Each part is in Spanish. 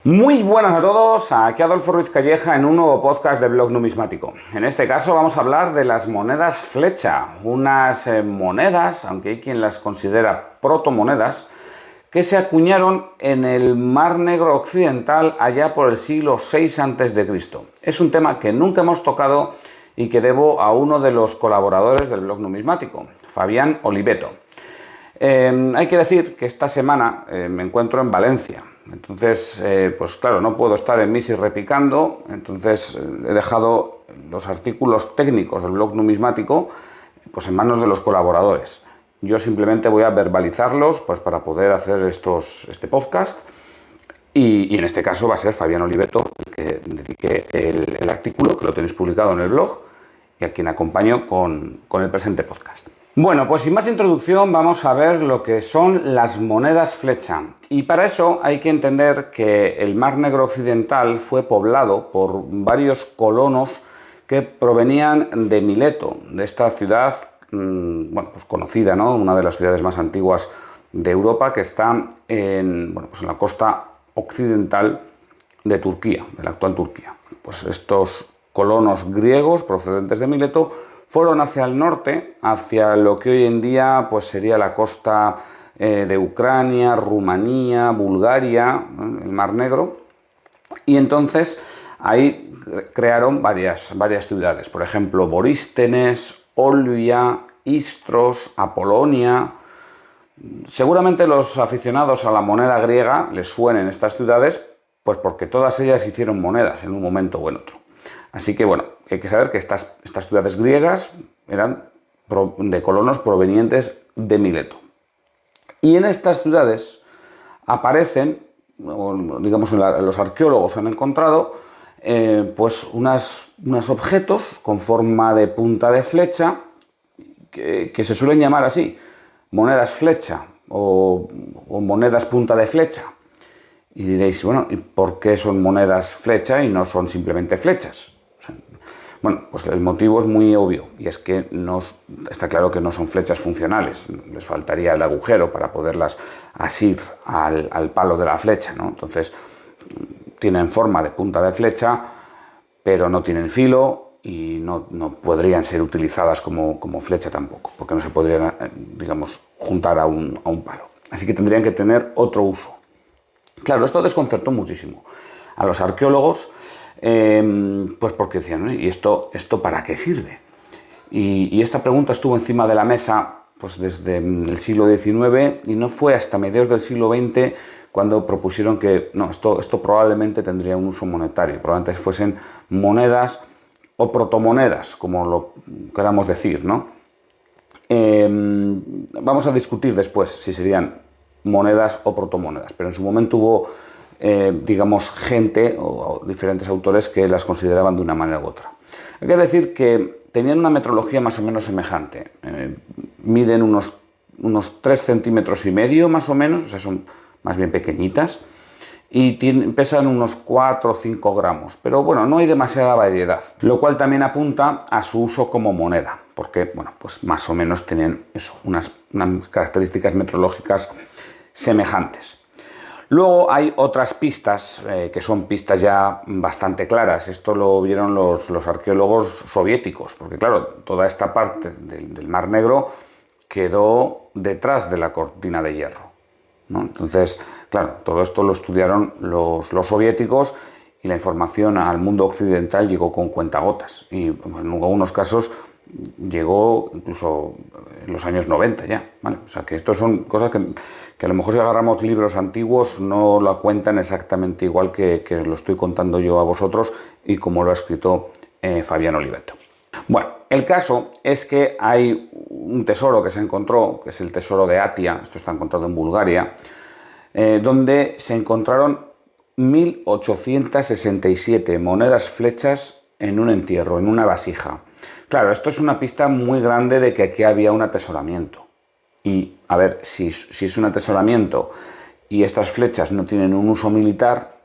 Muy buenas a todos, aquí Adolfo Ruiz Calleja en un nuevo podcast de Blog Numismático. En este caso vamos a hablar de las monedas flecha, unas monedas, aunque hay quien las considera protomonedas, que se acuñaron en el Mar Negro Occidental allá por el siglo VI a.C. Es un tema que nunca hemos tocado y que debo a uno de los colaboradores del Blog Numismático, Fabián Oliveto. Hay que decir que esta semana me encuentro en Valencia. Entonces, pues claro, no puedo estar en Misi repicando, entonces he dejado los artículos técnicos del blog numismático pues en manos de los colaboradores. Yo simplemente voy a verbalizarlos pues para poder hacer este podcast y en este caso va a ser Fabián Oliveto el que dedique el artículo, que lo tenéis publicado en el blog y a quien acompaño con el presente podcast. Bueno, pues sin más introducción vamos a ver lo que son las monedas flecha. Y para eso hay que entender que el Mar Negro Occidental fue poblado por varios colonos que provenían de Mileto, de esta ciudad, bueno, pues conocida, ¿no? Una de las ciudades más antiguas de Europa, que está en la costa occidental de Turquía, de la actual Turquía. Pues estos colonos griegos procedentes de Mileto fueron hacia el norte, hacia lo que hoy en día pues sería la costa de Ucrania, Rumanía, Bulgaria, el Mar Negro, y entonces ahí crearon varias ciudades, por ejemplo, Borístenes, Olbia, Istros, Apolonia. Seguramente los aficionados a la moneda griega les suenen estas ciudades, pues porque todas ellas hicieron monedas en un momento o en otro. Así que bueno, hay que saber que estas ciudades griegas eran de colonos provenientes de Mileto. Y en estas ciudades aparecen, digamos, los arqueólogos han encontrado pues unos objetos con forma de punta de flecha que se suelen llamar así, monedas flecha o monedas punta de flecha. Y diréis, bueno, ¿y por qué son monedas flecha y no son simplemente flechas? Bueno, pues el motivo es muy obvio y es que está claro que no son flechas funcionales, les faltaría el agujero para poderlas asir al palo de la flecha, ¿no? Entonces tienen forma de punta de flecha, pero no tienen filo y no podrían ser utilizadas como flecha tampoco, porque no se podrían, digamos, juntar a un palo. Así que tendrían que tener otro uso. Claro, esto desconcertó muchísimo a los arqueólogos, pues porque decían, ¿y esto para qué sirve? Y esta pregunta estuvo encima de la mesa pues desde el siglo XIX y no fue hasta mediados del siglo XX cuando propusieron que no, esto probablemente tendría un uso monetario, probablemente fuesen monedas o protomonedas, como lo queramos decir, ¿no? Vamos a discutir después si serían monedas o protomonedas, pero en su momento hubo digamos, gente o diferentes autores que las consideraban de una manera u otra. Hay que decir que tenían una metrología más o menos semejante. Miden unos 3 centímetros y medio más o menos, o sea, son más bien pequeñitas, y pesan unos 4 o 5 gramos. Pero bueno, no hay demasiada variedad, lo cual también apunta a su uso como moneda, porque bueno, pues más o menos tenían eso, unas características metrológicas semejantes. Luego hay otras pistas, que son pistas ya bastante claras. Esto lo vieron los arqueólogos soviéticos, porque claro, toda esta parte del Mar Negro quedó detrás de la cortina de hierro, ¿no? Entonces, claro, todo esto lo estudiaron los soviéticos y la información al mundo occidental llegó con cuentagotas. Y en algunos casos llegó incluso en los años 90 ya, ¿vale? O sea que esto son cosas que a lo mejor si agarramos libros antiguos no lo cuentan exactamente igual que lo estoy contando yo a vosotros y como lo ha escrito Fabián Oliveto. Bueno, el caso es que hay un tesoro que se encontró, que es el tesoro de Atia, esto está encontrado en Bulgaria, donde se encontraron 1867 monedas flechas en un entierro, en una vasija. Claro, esto es una pista muy grande de que aquí había un atesoramiento. Y, a ver, si es un atesoramiento y estas flechas no tienen un uso militar,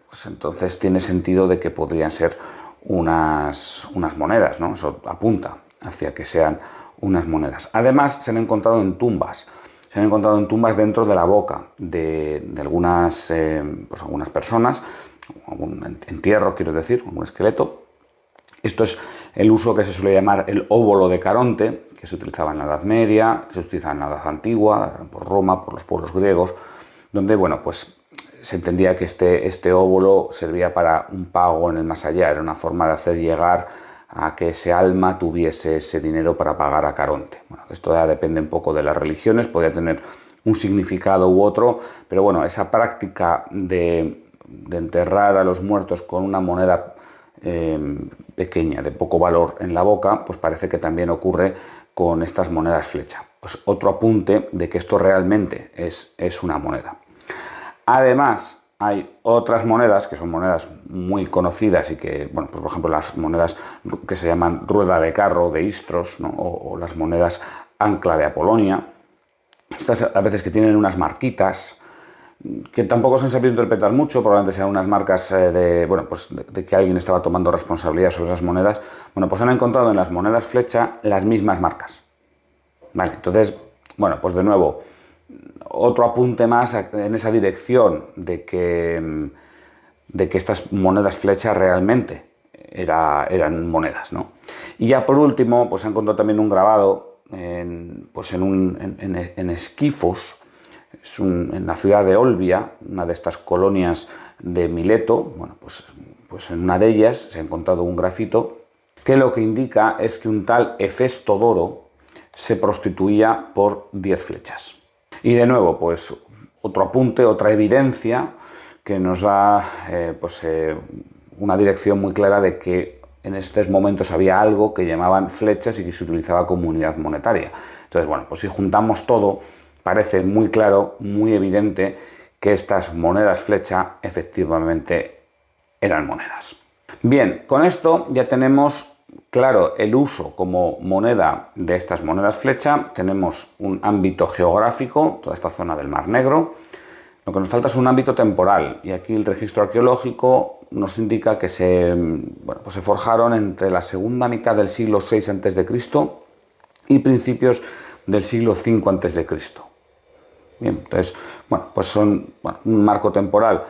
pues entonces tiene sentido de que podrían ser unas monedas, ¿no? Eso apunta hacia que sean unas monedas. Además, se han encontrado en tumbas. se han encontrado en tumbas dentro de la boca de algunas, pues algunas personas, algún entierro, quiero decir, un esqueleto. Esto es el uso que se suele llamar el óbolo de Caronte, que se utilizaba en la Edad Media, se utiliza en la Edad Antigua, por Roma, por los pueblos griegos, donde, bueno, pues se entendía que este óbolo servía para un pago en el más allá, era una forma de hacer llegar a que ese alma tuviese ese dinero para pagar a Caronte. Bueno, esto ya depende un poco de las religiones, podría tener un significado u otro, pero bueno, esa práctica de enterrar a los muertos con una moneda pequeña, de poco valor en la boca, pues parece que también ocurre con estas monedas flecha. Pues otro apunte de que esto realmente es una moneda. Además, hay otras monedas que son monedas muy conocidas y que, bueno, pues por ejemplo las monedas que se llaman rueda de carro de Istros, ¿no? o las monedas ancla de Apolonia. Estas a veces que tienen unas marquitas que tampoco se han sabido interpretar mucho, probablemente sean unas marcas de que alguien estaba tomando responsabilidad sobre esas monedas. Bueno, pues han encontrado en las monedas flecha las mismas marcas. Vale, entonces, bueno, pues de nuevo, otro apunte más en esa dirección de que estas monedas flecha realmente eran monedas, ¿no? Y ya por último, pues se ha encontrado también un grabado en Esquifos, en la ciudad de Olbia, una de estas colonias de Mileto. Bueno, pues en una de ellas se ha encontrado un grafito que lo que indica es que un tal Hefestodoro se prostituía por 10 flechas. Y de nuevo, pues otro apunte, otra evidencia que nos da una dirección muy clara de que en estos momentos había algo que llamaban flechas y que se utilizaba como unidad monetaria. Entonces, bueno, pues si juntamos todo, parece muy claro, muy evidente que estas monedas flecha efectivamente eran monedas. Bien, con esto ya tenemos claro el uso como moneda de estas monedas flecha, tenemos un ámbito geográfico, toda esta zona del Mar Negro. Lo que nos falta es un ámbito temporal, y aquí el registro arqueológico nos indica que se forjaron entre la segunda mitad del siglo VI a.C. y principios del siglo V a.C. Bien, entonces, bueno, pues son un marco temporal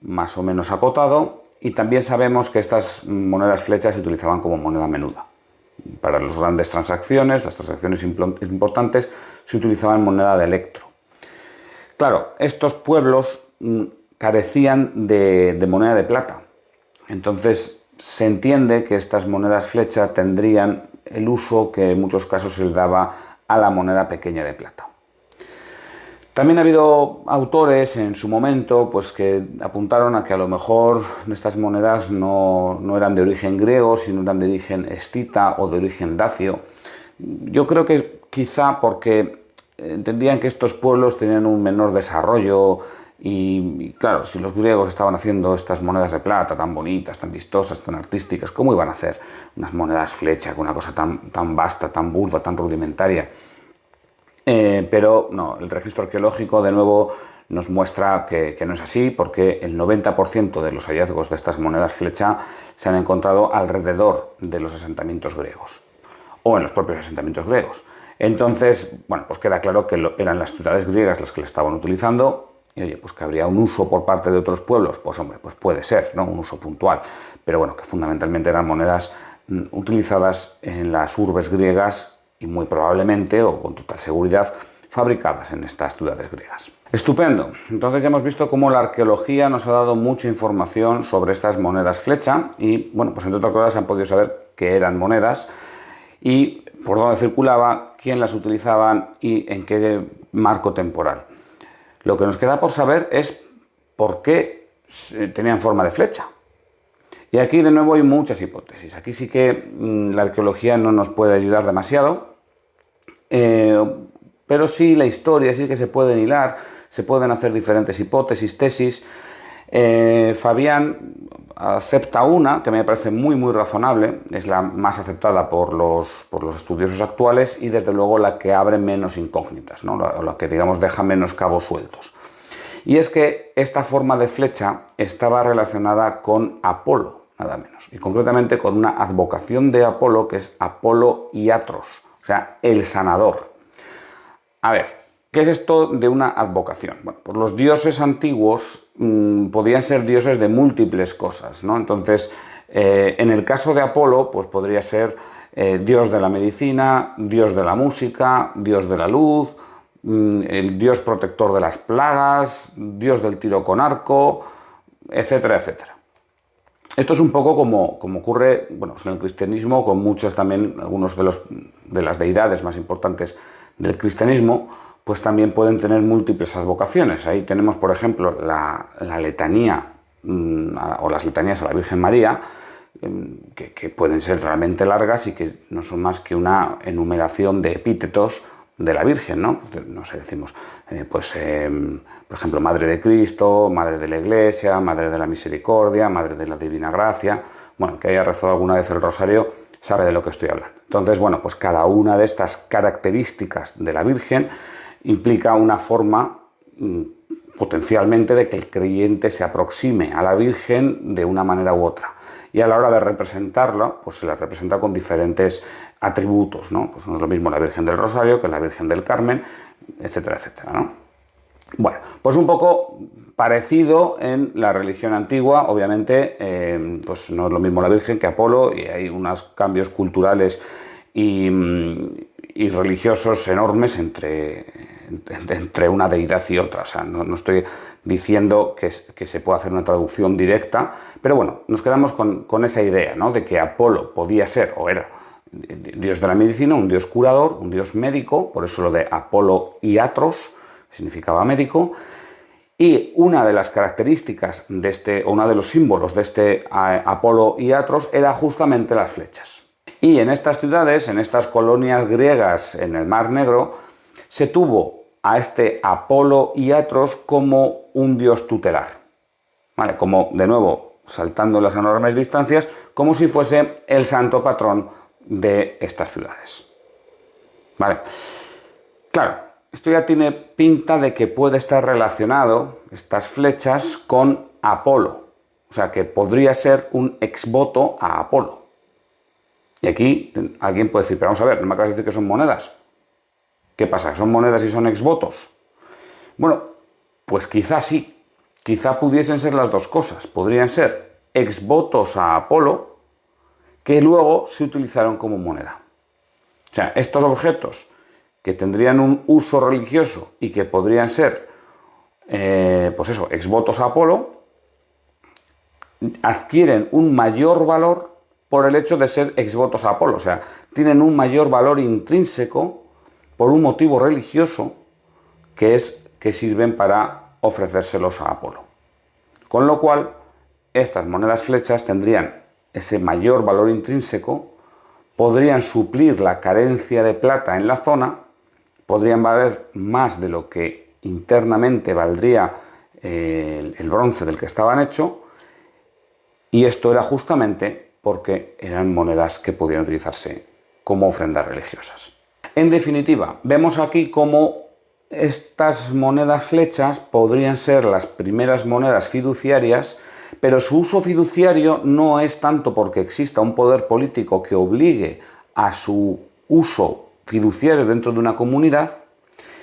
más o menos acotado, y también sabemos que estas monedas flechas se utilizaban como moneda menuda. Para las grandes transacciones, las transacciones importantes, se utilizaban moneda de electro. Claro, estos pueblos carecían de moneda de plata. Entonces se entiende que estas monedas flecha tendrían el uso que en muchos casos se les daba a la moneda pequeña de plata. También ha habido autores en su momento pues, que apuntaron a que a lo mejor estas monedas no eran de origen griego, sino eran de origen escita o de origen dacio. Yo creo que quizá porque entendían que estos pueblos tenían un menor desarrollo y claro, si los griegos estaban haciendo estas monedas de plata tan bonitas, tan vistosas, tan artísticas, ¿cómo iban a hacer unas monedas flecha con una cosa tan vasta, tan burda, tan rudimentaria? Pero no, el registro arqueológico de nuevo nos muestra que no es así, porque el 90% de los hallazgos de estas monedas flecha se han encontrado alrededor de los asentamientos griegos o en los propios asentamientos griegos. Entonces, bueno, pues queda claro que eran las ciudades griegas las que la estaban utilizando, y oye, pues que habría un uso por parte de otros pueblos, pues hombre, pues puede ser, ¿no? Un uso puntual, pero bueno, que fundamentalmente eran monedas utilizadas en las urbes griegas y muy probablemente, o con total seguridad, fabricadas en estas ciudades griegas. Estupendo. Entonces ya hemos visto cómo la arqueología nos ha dado mucha información sobre estas monedas flecha y, bueno, pues entre otras cosas han podido saber que eran monedas y por dónde circulaban, quién las utilizaban y en qué marco temporal. Lo que nos queda por saber es por qué tenían forma de flecha. Y aquí de nuevo hay muchas hipótesis. Aquí sí que la arqueología no nos puede ayudar demasiado, pero sí la historia sí que se pueden hilar, se pueden hacer diferentes hipótesis, tesis. Fabián acepta una que me parece muy razonable, es la más aceptada por los estudiosos actuales y desde luego la que abre menos incógnitas, ¿no? la que digamos deja menos cabos sueltos. Y es que esta forma de flecha estaba relacionada con Apolo, nada menos, y concretamente con una advocación de Apolo que es Apolo Iatros, o sea, el sanador. A ver, ¿Qué es esto de una advocación? Bueno, pues los dioses antiguos podían ser dioses de múltiples cosas, ¿no? Entonces, en el caso de Apolo, pues podría ser dios de la medicina, dios de la música, dios de la luz, el dios protector de las plagas, dios del tiro con arco, etcétera, etcétera. Esto es un poco como ocurre, bueno, en el cristianismo, con muchos también, algunos de las deidades más importantes del cristianismo, pues también pueden tener múltiples advocaciones. Ahí tenemos, por ejemplo, la letanía o las letanías a la Virgen María, que pueden ser realmente largas y que no son más que una enumeración de epítetos de la Virgen, ¿no? No sé, decimos, por ejemplo, Madre de Cristo, Madre de la Iglesia, Madre de la Misericordia, Madre de la Divina Gracia. Bueno, que haya rezado alguna vez el rosario sabe de lo que estoy hablando. Entonces, bueno, pues cada una de estas características de la Virgen implica una forma potencialmente de que el creyente se aproxime a la Virgen de una manera u otra. Y a la hora de representarla, pues se la representa con diferentes atributos, ¿no? Pues no es lo mismo la Virgen del Rosario que la Virgen del Carmen, etcétera, etcétera, ¿no? Bueno, pues un poco parecido en la religión antigua, obviamente, pues no es lo mismo la Virgen que Apolo, y hay unos cambios culturales y religiosos enormes entre una deidad y otra. O sea, no estoy diciendo que se pueda hacer una traducción directa, pero bueno, nos quedamos con esa idea, ¿no? De que Apolo podía ser, o era, dios de la medicina, un dios curador, un dios médico, por eso lo de Apolo Iatros, significaba médico, y una de las características de este, o uno de los símbolos de este Apolo Iatros era justamente las flechas. Y en estas ciudades, en estas colonias griegas en el Mar Negro, se tuvo a este Apolo Iatros como un dios tutelar, ¿vale? Como, de nuevo, saltando las enormes distancias, como si fuese el santo patrón de estas ciudades, ¿vale? Claro, esto ya tiene pinta de que puede estar relacionado, estas flechas, con Apolo, o sea, que podría ser un exvoto a Apolo. Y aquí alguien puede decir, pero vamos a ver, ¿no me acabas de decir que son monedas? ¿Qué pasa? ¿Son monedas y son exvotos? Bueno, pues quizá sí, quizá pudiesen ser las dos cosas. Podrían ser exvotos a Apolo que luego se utilizaron como moneda. O sea, estos objetos que tendrían un uso religioso y que podrían ser, pues eso, exvotos a Apolo, adquieren un mayor valor por el hecho de ser exvotos a Apolo. O sea, tienen un mayor valor intrínseco por un motivo religioso, que es que sirven para ofrecérselos a Apolo. Con lo cual, estas monedas flechas tendrían ese mayor valor intrínseco, podrían suplir la carencia de plata en la zona, podrían valer más de lo que internamente valdría el bronce del que estaban hechos, y esto era justamente porque eran monedas que podían utilizarse como ofrendas religiosas. En definitiva, vemos aquí cómo estas monedas flechas podrían ser las primeras monedas fiduciarias, pero su uso fiduciario no es tanto porque exista un poder político que obligue a su uso fiduciario dentro de una comunidad,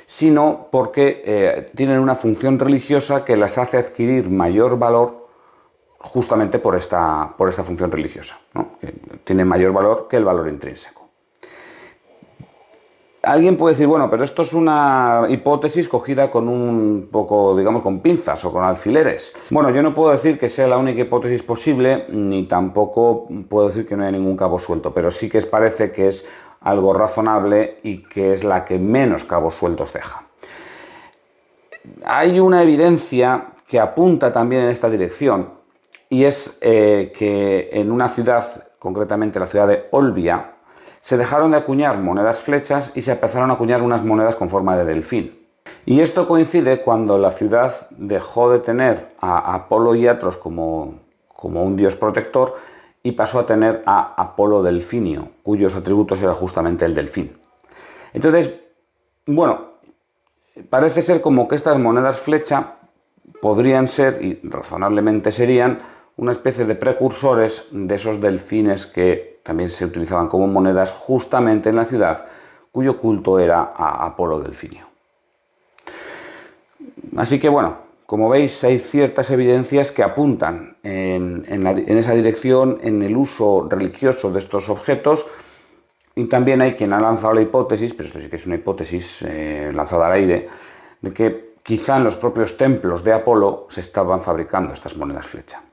sino porque tienen una función religiosa que las hace adquirir mayor valor justamente por esta función religiosa, ¿no? Que tiene mayor valor que el valor intrínseco. Alguien puede decir, bueno, pero esto es una hipótesis cogida con un poco, digamos, con pinzas o con alfileres. Bueno, yo no puedo decir que sea la única hipótesis posible, ni tampoco puedo decir que no haya ningún cabo suelto, pero sí que parece que es algo razonable y que es la que menos cabos sueltos deja. Hay una evidencia que apunta también en esta dirección, y es que en una ciudad, concretamente la ciudad de Olbia, se dejaron de acuñar monedas flechas y se empezaron a acuñar unas monedas con forma de delfín. Y esto coincide cuando la ciudad dejó de tener a Apolo Iatros como un dios protector y pasó a tener a Apolo Delfinio, cuyos atributos era justamente el delfín. Entonces, bueno, parece ser como que estas monedas flecha podrían ser, y razonablemente serían, una especie de precursores de esos delfines que también se utilizaban como monedas justamente en la ciudad, cuyo culto era a Apolo Delfinio. Así que bueno, como veis, hay ciertas evidencias que apuntan en esa dirección, en el uso religioso de estos objetos, y también hay quien ha lanzado la hipótesis, pero esto sí que es una hipótesis lanzada al aire, de que quizá en los propios templos de Apolo se estaban fabricando estas monedas flecha.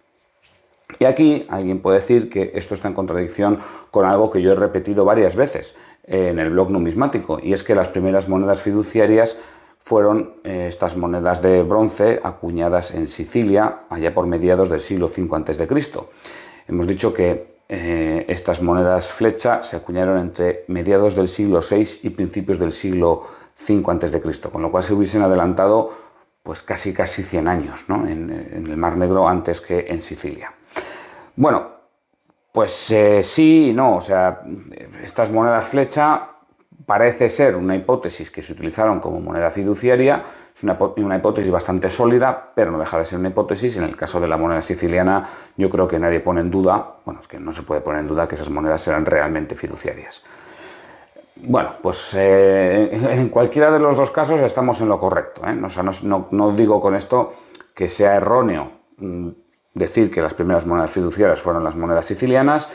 Y aquí alguien puede decir que esto está en contradicción con algo que yo he repetido varias veces en el blog numismático, y es que las primeras monedas fiduciarias fueron estas monedas de bronce acuñadas en Sicilia allá por mediados del siglo V a.C. Hemos dicho que estas monedas flecha se acuñaron entre mediados del siglo VI y principios del siglo V a.C., con lo cual se hubiesen adelantado pues casi 100 años, ¿no? en el Mar Negro antes que en Sicilia. Bueno, pues sí y no, o sea, estas monedas flecha parece ser una hipótesis que se utilizaron como moneda fiduciaria, es una hipótesis bastante sólida, pero no deja de ser una hipótesis. En el caso de la moneda siciliana, yo creo que nadie pone en duda, bueno, es que no se puede poner en duda que esas monedas eran realmente fiduciarias. Bueno, pues en cualquiera de los dos casos estamos en lo correcto, ¿eh? O sea, no digo con esto que sea erróneo decir que las primeras monedas fiduciarias fueron las monedas sicilianas,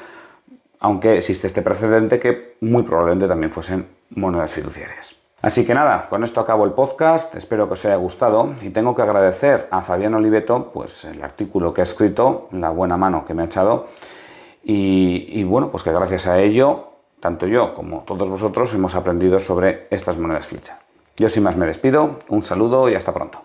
aunque existe este precedente que muy probablemente también fuesen monedas fiduciarias. Así que nada, con esto acabo el podcast, espero que os haya gustado y tengo que agradecer a Fabián Oliveto pues, el artículo que ha escrito, la buena mano que me ha echado y bueno, pues que gracias a ello, tanto yo como todos vosotros hemos aprendido sobre estas monedas flecha. Yo sin más me despido, un saludo y hasta pronto.